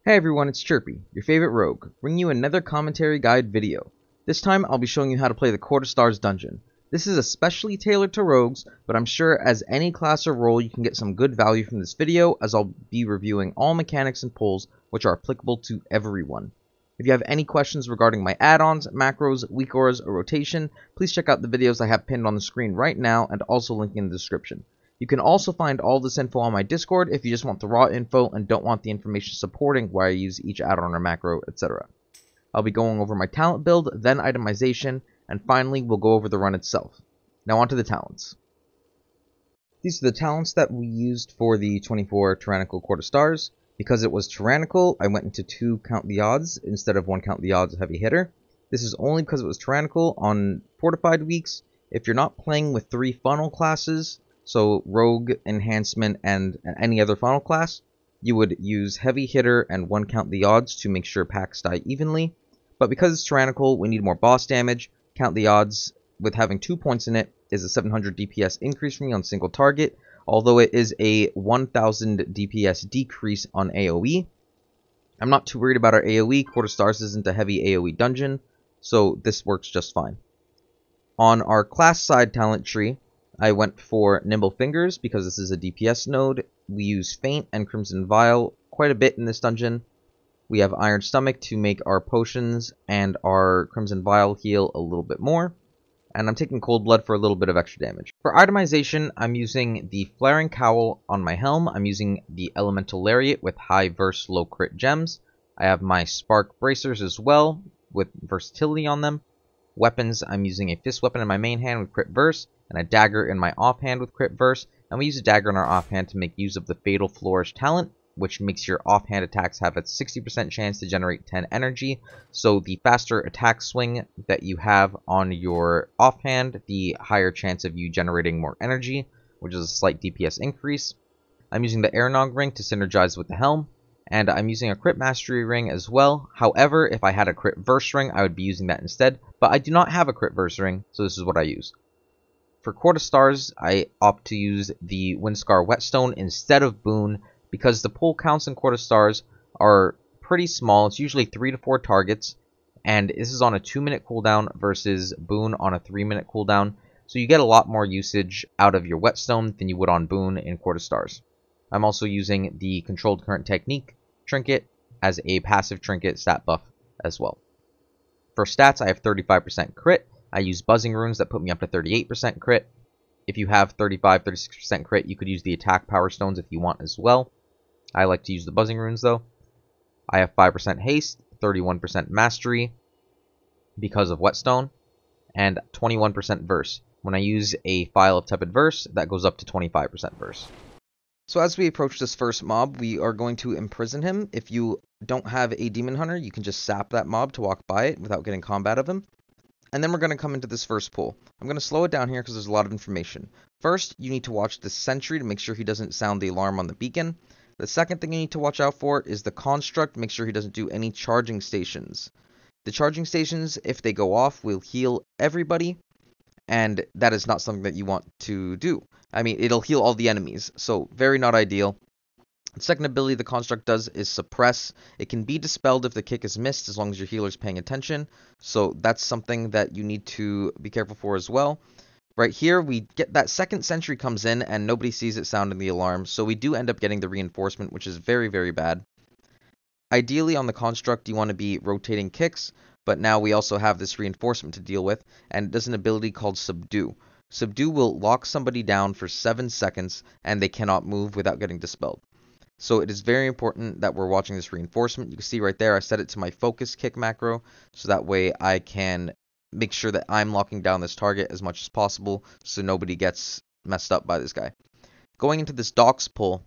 Hey everyone, it's Chirpy, your favorite rogue, bringing you another commentary guide video. This time I'll be showing you how to play the Court of Stars dungeon. This is especially tailored to rogues, but I'm sure as any class or role you can get some good value from this video, as I'll be reviewing all mechanics and pulls which are applicable to everyone. If you have any questions regarding my add-ons, macros, weak auras, or rotation, please check out the videos I have pinned on the screen right now and also linked in the description. You can also find all this info on my Discord if you just want the raw info and don't want the information supporting why I use each add-on or macro, etc. I'll be going over my talent build, then itemization, and finally we'll go over the run itself. Now onto the talents. These are the talents that we used for the 24 Tyranical Court of Stars. Because it was Tyranical, I went into 2 count the odds instead of 1 count the odds heavy hitter. This is only because it was Tyranical. On fortified weeks, if you're not playing with 3 funnel classes, so rogue, enhancement, and any other funnel class, you would use heavy hitter and 1 count the odds to make sure packs die evenly. But because it's Tyranical, we need more boss damage. Count the odds, with having 2 points in it, is a 700 DPS increase for me on single target, although it is a 1000 DPS decrease on AoE. I'm not too worried about our AoE. Court of Stars isn't a heavy AoE dungeon, so this works just fine. On our class side talent tree, I went for Nimble Fingers because this is a DPS node. We use Feint and Crimson Vial quite a bit in this dungeon. We have Iron Stomach to make our potions and our Crimson Vial heal a little bit more. And I'm taking Cold Blood for a little bit of extra damage. For itemization, I'm using the Flaring Cowl on my helm. I'm using the Elemental Lariat with high verse, low crit gems. I have my Spark Bracers as well with versatility on them. Weapons, I'm using a Fist Weapon in my main hand with crit verse, and a Dagger in my offhand with crit verse. And we use a Dagger in our offhand to make use of the Fatal Flourish talent, which makes your offhand attacks have a 60% chance to generate 10 energy. So the faster attack swing that you have on your offhand, the higher chance of you generating more energy, which is a slight DPS increase. I'm using the Airnog ring to synergize with the helm, and I'm using a crit mastery ring as well. However, if I had a crit verse ring, I would be using that instead, but I do not have a crit verse ring, so this is what I use. For Court of Stars, I opt to use the Windscar Whetstone instead of Boon, because the pull counts in Court of Stars are pretty small. It's usually 3 to 4 targets, and this is on a 2-minute cooldown versus Boon on a 3-minute cooldown, so you get a lot more usage out of your Whetstone than you would on Boon in Court of Stars. I'm also using the Controlled Current Technique trinket as a passive trinket stat buff as well. For stats, I have 35% crit. I use Buzzing Runes that put me up to 38% crit. If you have 35-36% crit, you could use the Attack Power Stones if you want as well. I like to use the Buzzing Runes though. I have 5% haste, 31% mastery because of Whetstone, and 21% verse. When I use a file of tepid verse, that goes up to 25% verse. So as we approach this first mob, we are going to imprison him. If you don't have a Demon Hunter, you can just sap that mob to walk by it without getting combat of him. And then we're going to come into this first pull. I'm going to slow it down here because there's a lot of information. First, you need to watch the sentry to make sure he doesn't sound the alarm on the beacon. The second thing you need to watch out for is the construct. Make sure he doesn't do any charging stations. The charging stations, if they go off, will heal everybody, and that is not something that you want to do. I mean, it'll heal all the enemies, so very not ideal. The second ability the construct does is suppress. It can be dispelled if the kick is missed as long as your healer's paying attention, so that's something that you need to be careful for as well. Right here, we get that second sentry comes in and nobody sees it sounding the alarm, so we do end up getting the reinforcement, which is very, very bad. Ideally, on the construct, you want to be rotating kicks, but now we also have this reinforcement to deal with, and it does an ability called Subdue. Subdue will lock somebody down for 7 seconds, and they cannot move without getting dispelled. So it is very important that we're watching this reinforcement. You can see right there, I set it to my focus kick macro, so that way I can make sure that I'm locking down this target as much as possible so nobody gets messed up by this guy. Going into this Dox pull,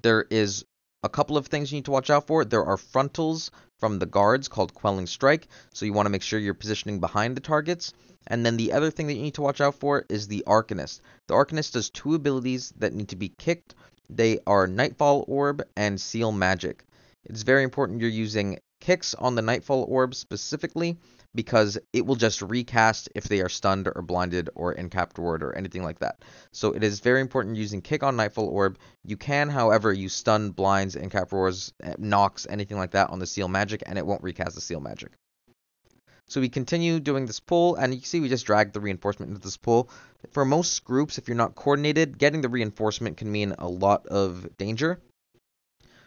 there is a couple of things you need to watch out for. There are frontals from the guards called Quelling Strike, so you want to make sure you're positioning behind the targets. And then the other thing that you need to watch out for is the Arcanist. The Arcanist does 2 abilities that need to be kicked. They are Nightfall Orb and Seal Magic. It's very important you're using kicks on the Nightfall Orb specifically, because it will just recast if they are stunned or blinded or encapped ward or anything like that. So it is very important using Kick on Nightfall Orb. You can, however, use stun, blinds, encapped wards, knocks, anything like that on the seal magic, and it won't recast the seal magic. So we continue doing this pull, and you can see we just dragged the reinforcement into this pull. For most groups, if you're not coordinated, getting the reinforcement can mean a lot of danger.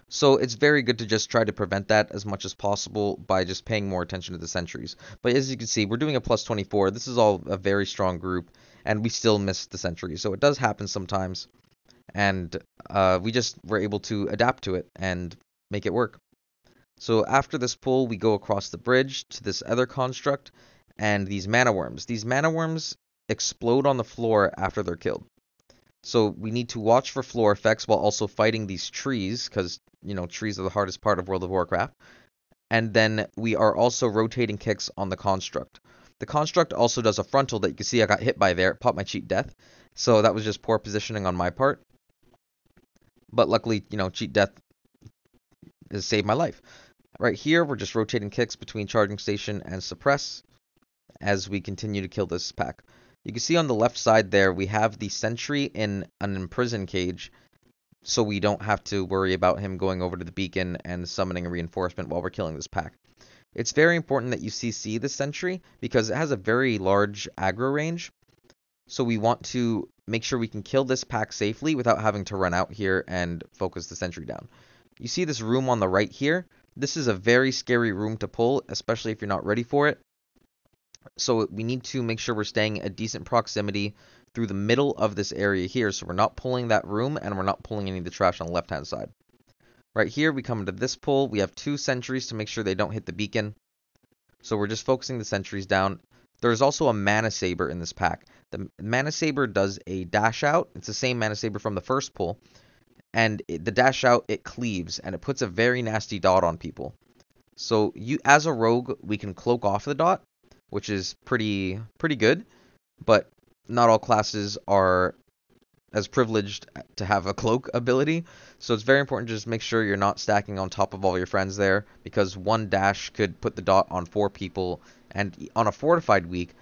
So it's very good to just try to prevent that as much as possible by just paying more attention to the sentries. But as you can see, we're doing a plus 24. This is all a very strong group, and we still missed the sentries. So it does happen sometimes, and we just were able to adapt to it and make it work. So after this pull, we go across the bridge to this other construct, and these mana worms. These mana worms explode on the floor after they're killed. So we need to watch for floor effects while also fighting these trees, because, you know, trees are the hardest part of World of Warcraft. And then we are also rotating kicks on the construct. The construct also does a frontal that you can see I got hit by there. It popped my cheat death. So that was just poor positioning on my part. But luckily, you know, cheat death has saved my life. Right here, we're just rotating kicks between charging station and suppress as we continue to kill this pack. You can see on the left side there, we have the sentry in an imprisoned cage, so we don't have to worry about him going over to the beacon and summoning a reinforcement while we're killing this pack. It's very important that you CC the sentry because it has a very large aggro range, so we want to make sure we can kill this pack safely without having to run out here and focus the sentry down. You see this room on the right here? This is a very scary room to pull, especially if you're not ready for it. So we need to make sure we're staying at decent proximity through the middle of this area here, so we're not pulling that room and we're not pulling any of the trash on the left hand side. Right here we come into this pull, we have 2 sentries to make sure they don't hit the beacon. So we're just focusing the sentries down. There's also a mana saber in this pack. The mana saber does a dash out. It's the same mana saber from the first pull. And the dash out, it cleaves and it puts a very nasty dot on people. So you, as a rogue, we can cloak off the dot, which is pretty good, but not all classes are as privileged to have a cloak ability, so it's very important to just make sure you're not stacking on top of all your friends there, because one dash could put the dot on 4 people, and on a fortified week,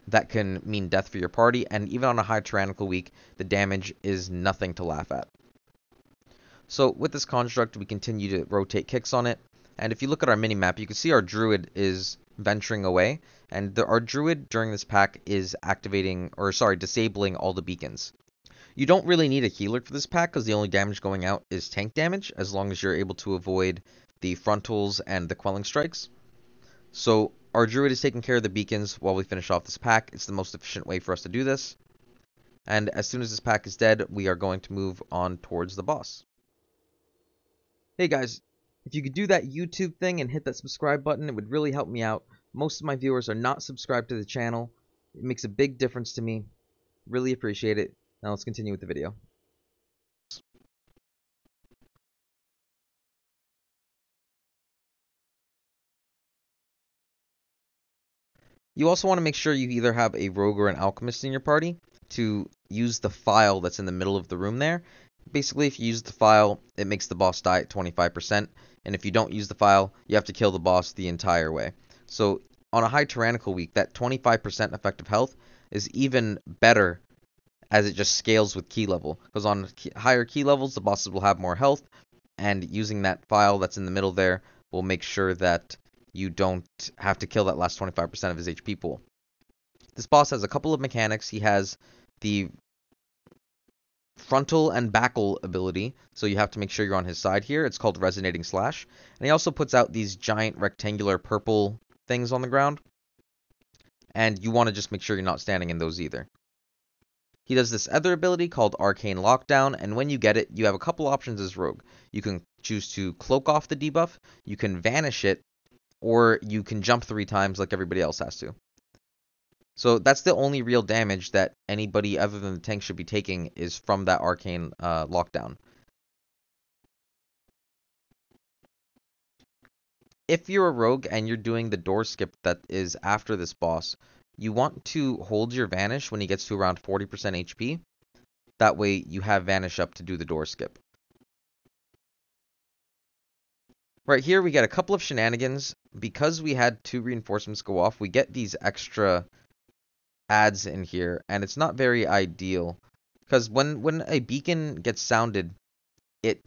that can mean death for your party, and even on a high Tyranical week, the damage is nothing to laugh at. So with this construct, we continue to rotate kicks on it, and if you look at our minimap, you can see our druid is venturing away, and our druid during this pack is disabling all the beacons. You don't really need a healer for this pack because the only damage going out is tank damage, as long as you're able to avoid the frontals and the quelling strikes. So our druid is taking care of the beacons while we finish off this pack. It's the most efficient way for us to do this. And as soon as this pack is dead, we are going to move on towards the boss. Hey guys, if you could do that YouTube thing and hit that subscribe button, it would really help me out. Most of my viewers are not subscribed to the channel. It makes a big difference to me. Really appreciate it. Now let's continue with the video. You also want to make sure you either have a rogue or an alchemist in your party to use the file that's in the middle of the room there. Basically, if you use the file, it makes the boss die at 25%, and if you don't use the file, you have to kill the boss the entire way. So on a high Tyranical week, that 25% effective health is even better as it just scales with key level, because on higher key levels, the bosses will have more health, and using that file that's in the middle there will make sure that you don't have to kill that last 25% of his HP pool. This boss has a couple of mechanics. He has the frontal and backle ability, so you have to make sure you're on his side here. It's called Resonating Slash. And he also puts out these giant rectangular purple things on the ground, and you want to just make sure you're not standing in those either. He does this other ability called Arcane Lockdown, and when you get it, you have a couple options as rogue. You can choose to cloak off the debuff, you can vanish it, or you can jump 3 times like everybody else has to. So that's the only real damage that anybody other than the tank should be taking is from that Arcane Lockdown. If you're a rogue and you're doing the door skip that is after this boss, you want to hold your vanish when he gets to around 40% HP. That way you have vanish up to do the door skip. Right here, we get a couple of shenanigans. Because we had 2 reinforcements go off, we get these extra adds in here, and it's not very ideal. Because when a beacon gets sounded, it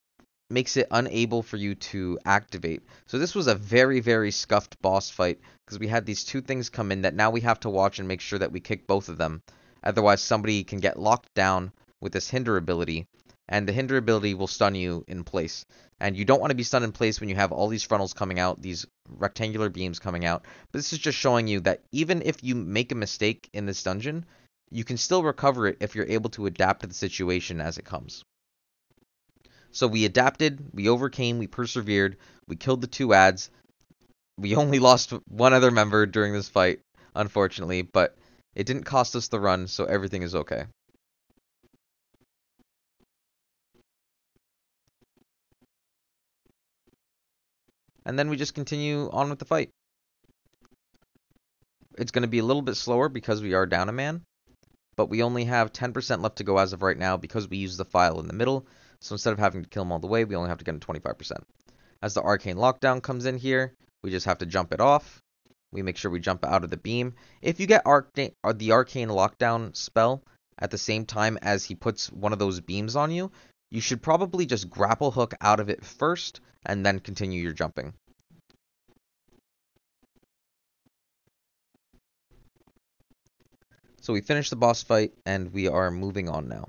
makes it unable for you to activate. So this was a very, very scuffed boss fight, because we had these 2 things come in that now we have to watch and make sure that we kick both of them. Otherwise, somebody can get locked down with this hinder ability, and the hinder ability will stun you in place. And you don't want to be stunned in place when you have all these frontals coming out, these rectangular beams coming out. But this is just showing you that even if you make a mistake in this dungeon, you can still recover it if you're able to adapt to the situation as it comes. So we adapted, we overcame, we persevered, we killed the 2 adds. We only lost 1 other member during this fight, unfortunately, but it didn't cost us the run, so everything is okay. And then we just continue on with the fight. It's going to be a little bit slower because we are down a man, but we only have 10% left to go as of right now because we use the file in the middle. So instead of having to kill them all the way, we only have to get them 25%. As the arcane lockdown comes in here, we just have to jump it off. We make sure we jump out of the beam. If you get the arcane lockdown spell at the same time as he puts one of those beams on you, you should probably just grapple hook out of it first and then continue your jumping. So we finished the boss fight and we are moving on now.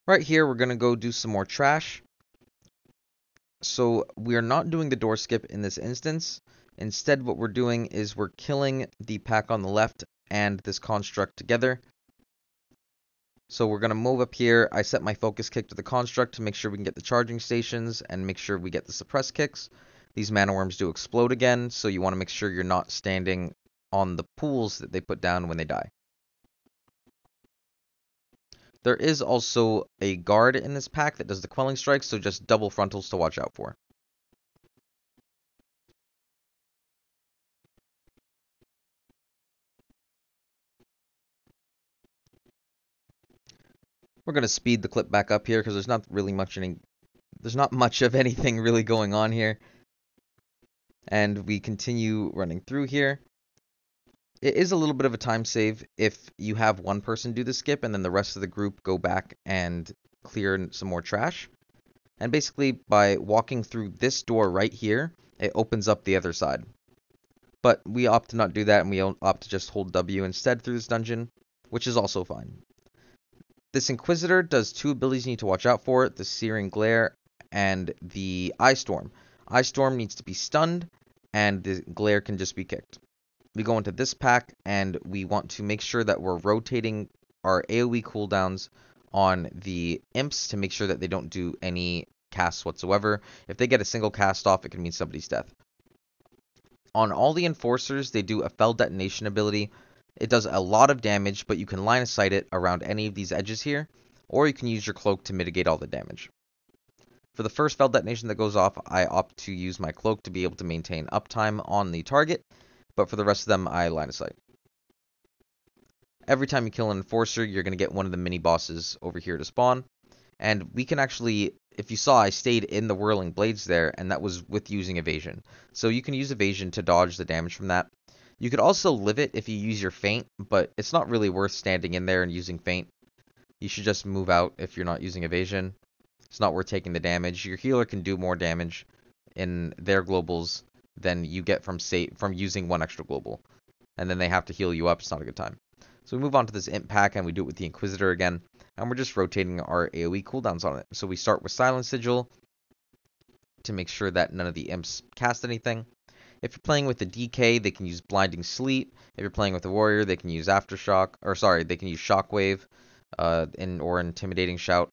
Right here, we're going to go do some more trash. So we are not doing the door skip in this instance. Instead, what we're doing is we're killing the pack on the left and this construct together. So we're going to move up here. I set my focus kick to the construct to make sure we can get the charging stations and make sure we get the suppress kicks. These mana worms do explode again, so you want to make sure you're not standing on the pools that they put down when they die. There is also a guard in this pack that does the quelling strikes, so just double frontals to watch out for. We're going to speed the clip back up here because there's not much of anything really going on here. And we continue running through here. It is a little bit of a time save if you have one person do the skip and then the rest of the group go back and clear some more trash. And basically, by walking through this door right here, it opens up the other side. But we opt to not do that, and we opt to just hold W instead through this dungeon, which is also fine. This Inquisitor does 2 abilities you need to watch out for, the Searing Glare and the Eye Storm. Eye Storm needs to be stunned, and the Glare can just be kicked. We go into this pack, and we want to make sure that we're rotating our AoE cooldowns on the imps to make sure that they don't do any casts whatsoever. If they get a single cast off, it can mean somebody's death. On all the enforcers, they do a fell detonation ability. It does a lot of damage, but you can line of sight it around any of these edges here, or you can use your cloak to mitigate all the damage. For the first fell detonation that goes off, I opt to use my cloak to be able to maintain uptime on the target, but for the rest of them, I line of sight. Every time you kill an enforcer, you're going to get one of the mini bosses over here to spawn. And we can actually, if you saw, I stayed in the whirling blades there, and that was with using evasion. So you can use evasion to dodge the damage from that. You could also live it if you use your feint, but it's not really worth standing in there and using feint. You should just move out if you're not using evasion. It's not worth taking the damage. Your healer can do more damage in their globals than you get from using one extra global. And then they have to heal you up. It's not a good time. So we move on to this imp pack, and we do it with the Inquisitor again. And we're just rotating our AoE cooldowns on it. So we start with Silent Sigil to make sure that none of the imps cast anything. If you're playing with the DK, they can use Blinding Sleet. If you're playing with the Warrior, they can use Aftershock. They can use Shockwave or Intimidating Shout.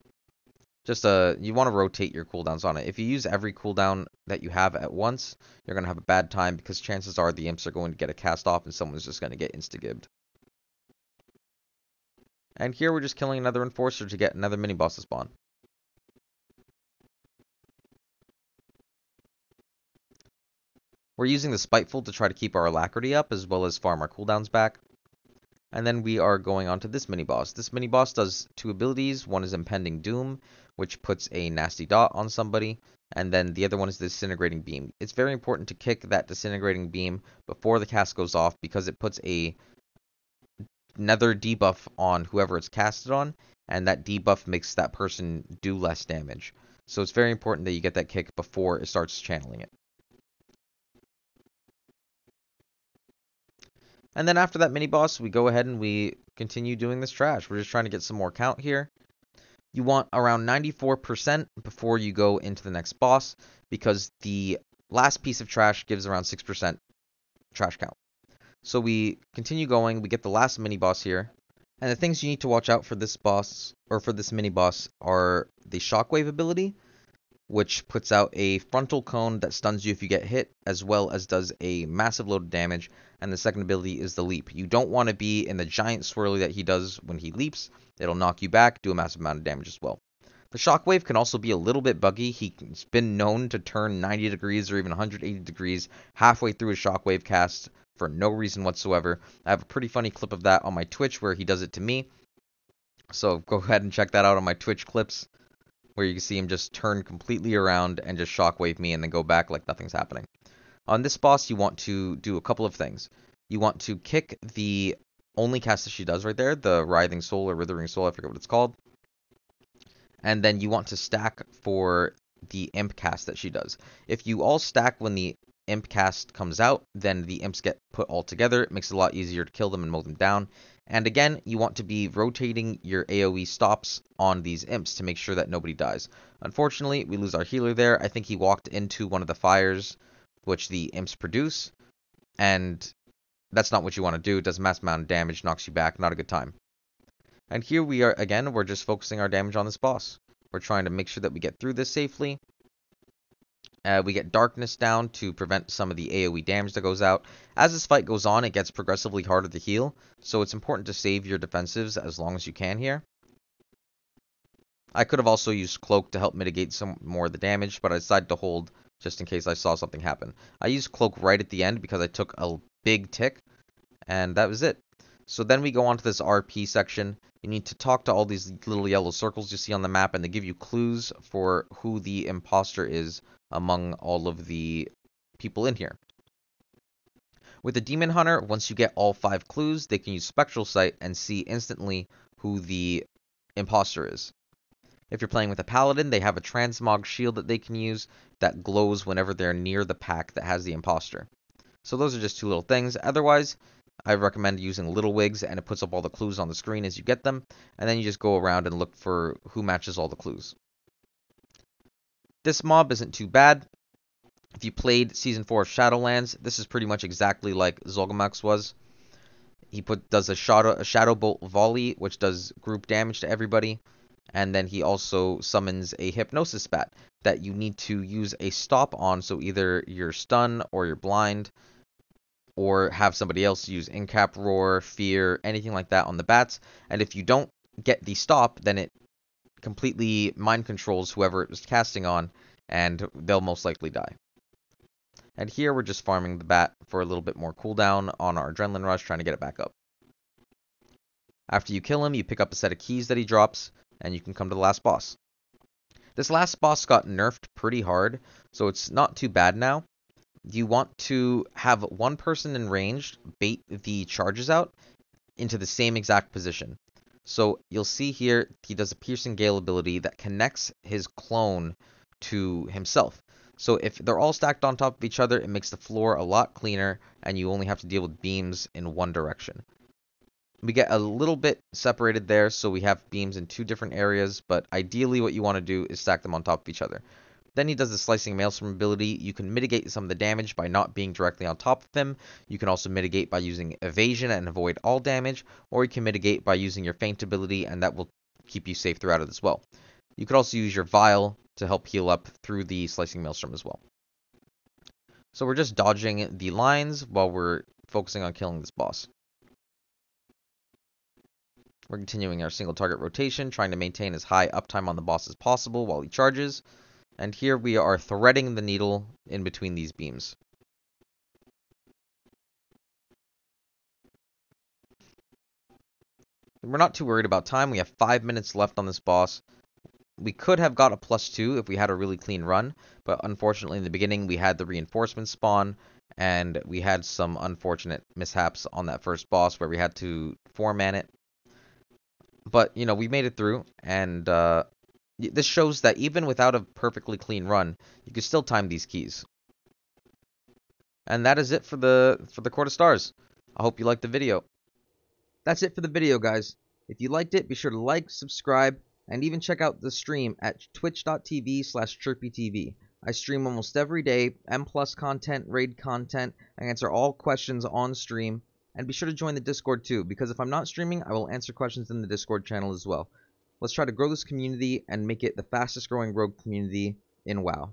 You want to rotate your cooldowns on it. If you use every cooldown that you have at once, you're going to have a bad time because chances are the imps are going to get a cast off and someone's just going to get insta-gibbed. And here we're just killing another enforcer to get another mini-boss to spawn. We're using the spiteful to try to keep our alacrity up as well as farm our cooldowns back. And then we are going on to this mini-boss. This mini-boss does two abilities. One is Impending Doom, which puts a nasty dot on somebody. And then the other one is the Disintegrating Beam. It's very important to kick that Disintegrating Beam before the cast goes off because it puts another debuff on whoever it's casted on. And that debuff makes that person do less damage. So it's very important that you get that kick before it starts channeling it. And then after that mini-boss, we go ahead and we continue doing this trash. We're just trying to get some more count here. You want around 94% before you go into the next boss, because the last piece of trash gives around 6% trash count. So we continue going, we get the last mini-boss here. And the things you need to watch out for this boss, or for this mini-boss, are the Shockwave ability, which puts out a frontal cone that stuns you if you get hit, as well as does a massive load of damage. And the second ability is the leap. You don't want to be in the giant swirly that he does when he leaps. It'll knock you back, do a massive amount of damage as well. The Shockwave can also be a little bit buggy. He's been known to turn 90 degrees or even 180 degrees halfway through a Shockwave cast for no reason whatsoever. I have a pretty funny clip of that on my Twitch where he does it to me. So go ahead and check that out on my Twitch clips, where you can see him just turn completely around and just shockwave me and then go back like nothing's happening. On this boss, you want to do a couple of things. You want to kick the only cast that she does right there, the Writhing Soul or Withering Soul, I forget what it's called. And then you want to stack for the Imp cast that she does. If you all stack when the Imp cast comes out, then the Imps get put all together. It makes it a lot easier to kill them and mow them down. And again, you want to be rotating your AoE stops on these Imps to make sure that nobody dies. Unfortunately, we lose our healer there. I think he walked into one of the fires which the Imps produce, and that's not what you want to do. It does a massive amount of damage, knocks you back, not a good time. And here we are again, we're just focusing our damage on this boss. We're trying to make sure that we get through this safely. We get darkness down to prevent some of the AoE damage that goes out. As this fight goes on, it gets progressively harder to heal, so it's important to save your defensives as long as you can here. I could have also used Cloak to help mitigate some more of the damage, but I decided to hold just in case I saw something happen. I used Cloak right at the end because I took a big tick, and that was it. So then we go on to this RP section. You need to talk to all these little yellow circles you see on the map, and they give you clues for who the imposter is among all of the people in here. With the Demon Hunter, once you get all 5 clues, they can use Spectral Sight and see instantly who the imposter is. If you're playing with a Paladin, they have a Transmog shield that they can use that glows whenever they're near the pack that has the imposter. So those are just 2 little things. Otherwise, I recommend using Little Wigs, and it puts up all the clues on the screen as you get them, and then you just go around and look for who matches all the clues. This mob isn't too bad. If you played Season 4 of Shadowlands, this is pretty much exactly like Zolgamax was. He does a Shadow Bolt Volley, which does group damage to everybody. And then he also summons a Hypnosis Spat that you need to use a stop on, so either you're stunned or you're blind, or have somebody else use Incap Roar, Fear, anything like that on the bats. And if you don't get the stop, then it completely mind controls whoever it was casting on, and they'll most likely die. And here we're just farming the bat for a little bit more cooldown on our Adrenaline Rush, trying to get it back up. After you kill him, you pick up a set of keys that he drops, and you can come to the last boss. This last boss got nerfed pretty hard, so it's not too bad now. You want to have one person in range bait the charges out into the same exact position. So you'll see here he does a Piercing Gale ability that connects his clone to himself. So if they're all stacked on top of each other, it makes the floor a lot cleaner, and you only have to deal with beams in one direction. We get a little bit separated there, so we have beams in 2 different areas, but ideally what you want to do is stack them on top of each other. Then he does the Slicing Maelstrom ability. You can mitigate some of the damage by not being directly on top of him. You can also mitigate by using Evasion and avoid all damage, or you can mitigate by using your Feint ability, and that will keep you safe throughout it as well. You could also use your Vial to help heal up through the Slicing Maelstrom as well. So we're just dodging the lines while we're focusing on killing this boss. We're continuing our single target rotation, trying to maintain as high uptime on the boss as possible while he charges. And here we are threading the needle in between these beams. we're not too worried about time. We have 5 minutes left on this boss. We could have got a +2 if we had a really clean run, but unfortunately in the beginning we had the reinforcement spawn, and we had some unfortunate mishaps on that first boss where we had to 4-man it. But, you know, we made it through, and this shows that even without a perfectly clean run, you can still time these keys. And that is it for the Court of Stars. I hope you liked the video. That's it for the video, guys. If you liked it, be sure to like, subscribe, and even check out the stream at twitch.tv/chirpytv. I stream almost every day, M+ content, raid content. I answer all questions on stream. And be sure to join the Discord too, because if I'm not streaming, I will answer questions in the Discord channel as well. Let's try to grow this community and make it the fastest growing rogue community in WoW.